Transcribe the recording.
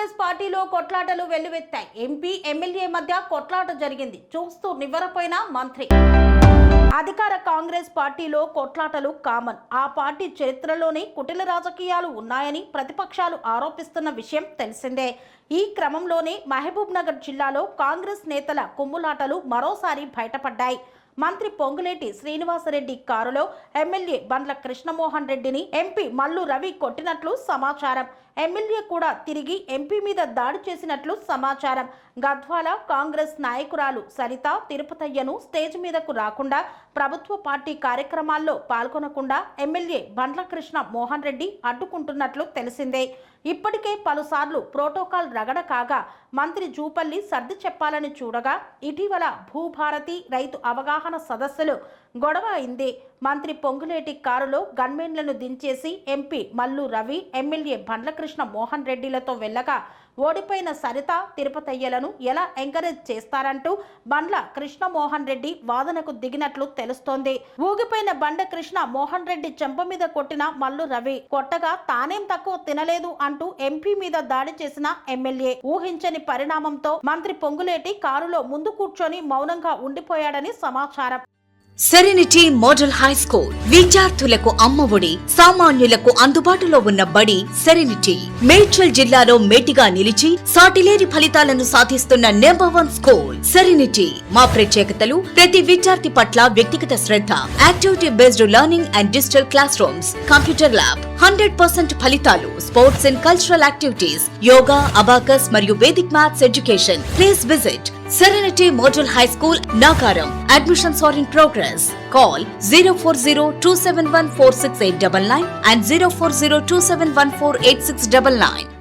కాంగ్రెస్ పార్టీలో కొట్లాటలు వెల్లువెత్తాయి. MP MLA మధ్య కొట్లాట జరిగింది. చూస్తూ నివ్వెరపోయిన మంత్రి. అధికార కాంగ్రెస్ పార్టీలో కొట్లాటలు కామన్. ఆ పార్టీ చరిత్రలోనే కుటిల రాజకీయాలు ఉన్నాయని ప్రతిపక్షాలు ఆరోపిస్తున్న విషయం తెలిసిందే. ఈ క్రమంలోనే మహబూబ్ నగర్ జిల్లాలో కాంగ్రెస్ నేతల కుమ్ములాటలు మరోసారి బయటపడ్డాయి. మంత్రి పొంగులేటి శ్రీనివాసరెడ్డి కారులో ఎమ్మెల్యే బండ్ల కృష్ణమోహన్ రెడ్డిని ఎంపీ మల్లు రవి కొట్టినట్లు సమాచారం. ఎమ్మెల్యే కూడా తిరిగి ఎంపీ మీద దాడి చేసినట్లు సమాచారం. గద్వాల కాంగ్రెస్ నాయకురాలు సరిత తిరుపతయ్యను స్టేజ్ మీదకు రాకుండా, ప్రభుత్వ పార్టీ కార్యక్రమాల్లో పాల్గొనకుండా ఎమ్మెల్యే బండ్ల కృష్ణ మోహన్ రెడ్డి అడ్డుకుంటున్నట్లు తెలిసిందే. ఇప్పటికే పలుసార్లు ప్రోటోకాల్ రగడ కాగా మంత్రి జూపల్లి సర్ది చెప్పాలని చూడగా ఇటీవల భూభారతి రైతు అవగాహన సదస్సులు గొడవ అయింది. మంత్రి పొంగులేటి కారులో గన్మెన్లను దించేసి ఎంపీ మల్లు రవి ఎమ్మెల్యే బండ్ల కృష్ణ మోహన్ రెడ్డిలతో వెళ్ళగా ఓడిపోయిన సరిత తిరుపతయ్యలను ఎలా ఎంకరేజ్ చేస్తారంటూ బండ్ల కృష్ణమోహన్ రెడ్డి వాదనకు దిగినట్లు తెలుస్తోంది. ఊగిపోయిన బండ్ల కృష్ణ మోహన్ రెడ్డి చెంప మీద కొట్టిన మల్లు రవి కొట్టగా తానేం తక్కువ తినలేదు అంటూ ఎంపీ మీద దాడి చేసిన ఎమ్మెల్యే. ఊహించని పరిణామంతో మంత్రి పొంగులేటి కారులో ముందు కూర్చొని మౌనంగా ఉండిపోయాడని సమాచారం. సెరెనిటీ మోడల్ హై స్కూల్ విద్యార్థులకు అమ్మఒడి, సామాన్యులకు అందుబాటులో ఉన్న బడి సెరెనిటీ. మేడ్చల్ జిల్లాలో మేటిగా నిలిచి సాటిలేని ఫలితాలను సాధిస్తున్న నంబర్ 1 స్కూల్ సెరెనిటీ. మా ప్రత్యేకతలు ప్రతి విద్యార్థి పట్ల వ్యక్తిగత శ్రద్ధ, activity based learning and digital classrooms, computer lab, 100% ఫలితాలు, sports and cultural activities, yoga, abacus మరియు Vedic maths education. Please visit Serenity Model High School, Nagaram. Admissions are in progress. Call 040-271-46899 and 040-271-48699.